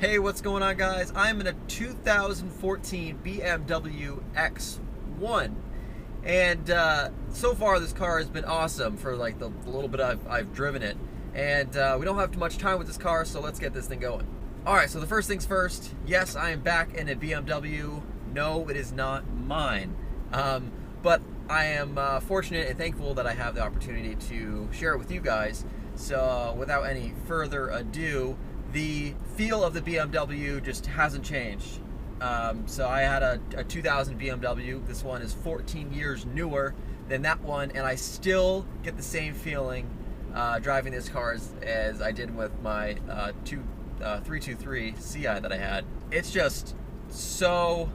Hey, what's going on, guys? I'm in a 2014 BMW X1, and so far this car has been awesome for like the little bit I've driven it, and we don't have too much time with this car, so let's get this thing going. Alright, so the first things first, yes, I am back in a BMW. No, it is not mine, but I am fortunate and thankful that I have the opportunity to share it with you guys. So without any further ado, the feel of the BMW just hasn't changed. So I had a 2000 BMW. This one is 14 years newer than that one, and I still get the same feeling driving this car as I did with my 323 Ci that I had. It's just so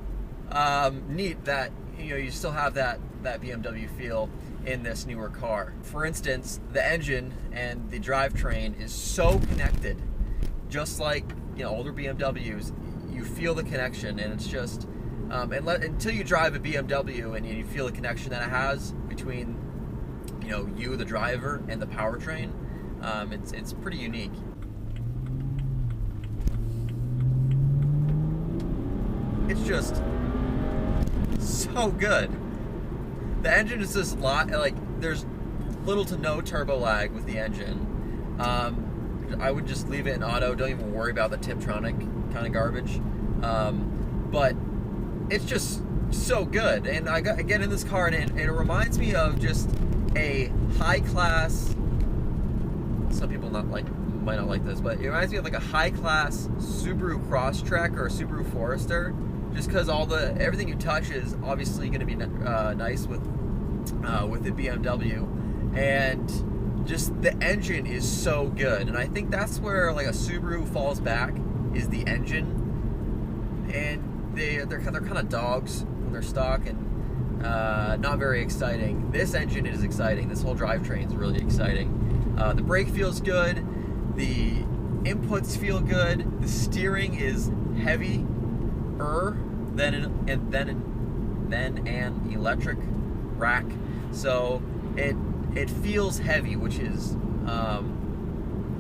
neat that you still have that BMW feel in this newer car. For instance, the engine and the drivetrain is so connected. Just like older BMWs, you feel the connection, and it's just until you drive a BMW and you feel the connection that it has between you, the driver, and the powertrain. It's pretty unique. It's just so good. The engine is just there's little to no turbo lag with the engine. I would just leave it in auto. Don't even worry about the Tiptronic kind of garbage. But it's just so good. And I get in this car, and it reminds me of just a high class. Some people might not like this, but it reminds me of like a high class Subaru Crosstrek or a Subaru Forester. Just because everything you touch is obviously going to be nice with the BMW, and just the engine is so good. And I think that's where like a Subaru falls back, is the engine. And they're kind of dogs when they're stock, and not very exciting. This engine is exciting. This whole drivetrain is really exciting. The brake feels good. The inputs feel good. The steering is heavy than an electric rack, so it feels heavy, which is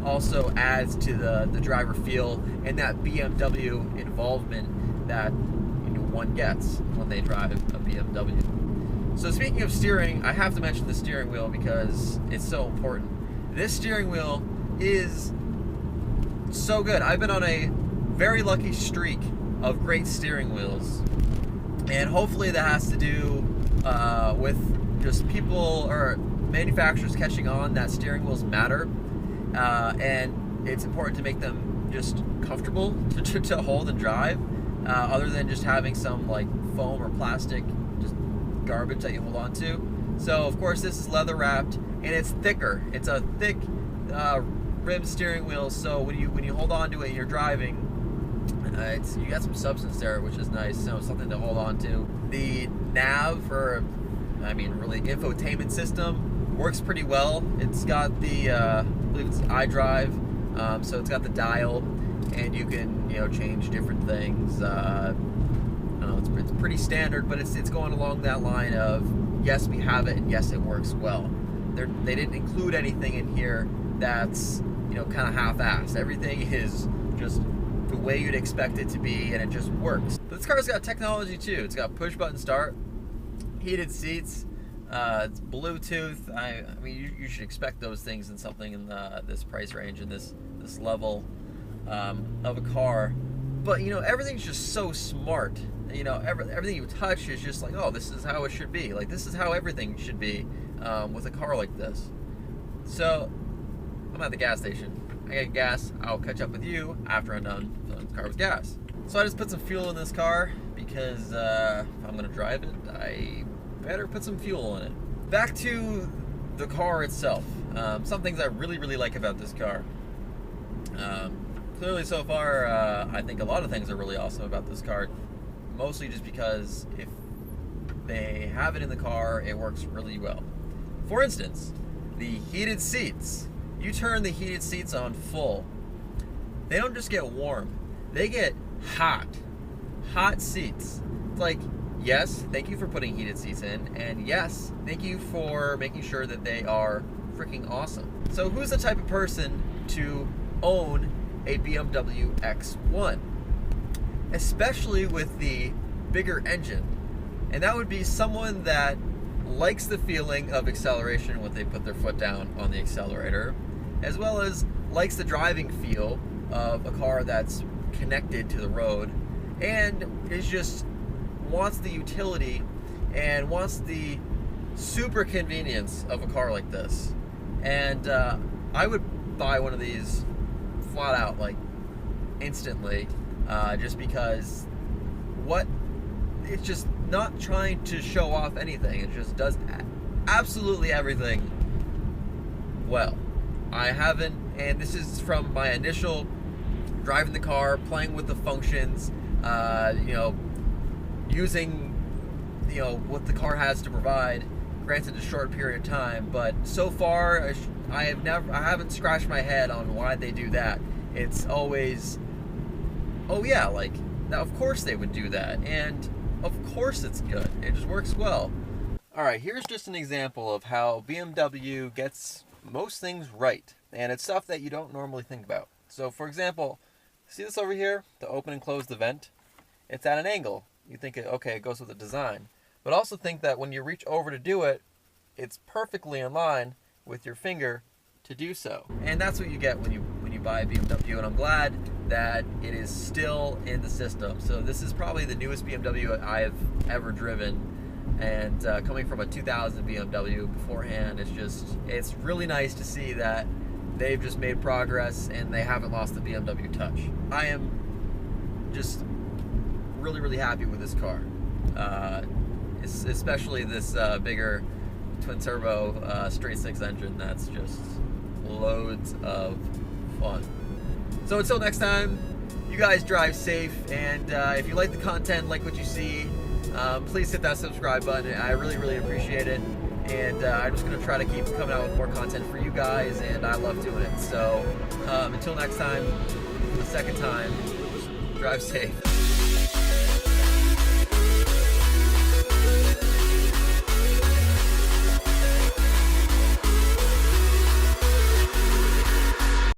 also adds to the driver feel and that BMW involvement that one gets when they drive a BMW. So speaking of steering, I have to mention the steering wheel because it's so important. This steering wheel is so good. I've been on a very lucky streak of great steering wheels, and hopefully that has to do with just people or manufacturers catching on that steering wheels matter, and it's important to make them just comfortable to hold and drive, other than just having some like foam or plastic just garbage that you hold on to. So of course this is leather wrapped, and it's thicker. It's a thick rim steering wheel, so when you hold on to it and you're driving, you got some substance there, which is nice. Something to hold on to. The nav, really Infotainment System, works pretty well. It's got the I believe it's iDrive, so it's got the dial, and you can change different things. I don't know, it's pretty standard, but it's going along that line of yes, we have it, and yes, it works well. They didn't include anything in here that's kind of half-assed. Everything is just the way you'd expect it to be, and it just works. But this car's got technology too. It's got push-button start, heated seats, it's Bluetooth. I mean, you should expect those things in something in this price range and this level of a car. But everything's just so smart. Everything you touch is just like, oh, this is how it should be. Like, this is how everything should be with a car like this. So I'm at the gas station. I get gas. I'll catch up with you after I'm done filling the car with gas. So I just put some fuel in this car because if I'm gonna drive it, I better put some fuel in it. Back to the car itself. Some things I really like about this car. Clearly so far, I think a lot of things are really awesome about this car. Mostly just because if they have it in the car, it works really well. For instance, the heated seats. You turn the heated seats on full, they don't just get warm, they get hot seats. It's like, yes, thank you for putting heated seats in, and yes, thank you for making sure that they are freaking awesome. So who's the type of person to own a BMW X1, especially with the bigger engine. And that would be someone that likes the feeling of acceleration when they put their foot down on the accelerator, as well as likes the driving feel of a car that's connected to the road, and is just wants the utility and wants the super convenience of a car like this. And I would buy one of these flat out, like instantly, just because it's just not trying to show off anything. It just does absolutely everything well. I haven't, and this is from my initial driving the car, playing with the functions, using what the car has to provide. Granted, a short period of time, but so far I haven't scratched my head on why they do that. It's always, oh yeah, like, now of course they would do that, and of course it's good. It just works well. Alright, here's just an example of how BMW gets most things right, and it's stuff that you don't normally think about. So for example, see this over here, to open and close the vent? It's at an angle. You think, okay, it goes with the design. But also think that when you reach over to do it, it's perfectly in line with your finger to do so. And that's what you get when you buy a BMW, and I'm glad that it is still in the system. So this is probably the newest BMW I've ever driven, and coming from a 2000 BMW beforehand, it's really nice to see that they've just made progress and they haven't lost the BMW touch. I am just really, really happy with this car. Especially this bigger twin turbo straight six engine. That's just loads of fun. So until next time, you guys drive safe, and if you like the content, like what you see, please hit that subscribe button. I really, really appreciate it. And I'm just going to try to keep coming out with more content for you guys, and I love doing it. So until next time, for the second time, drive safe.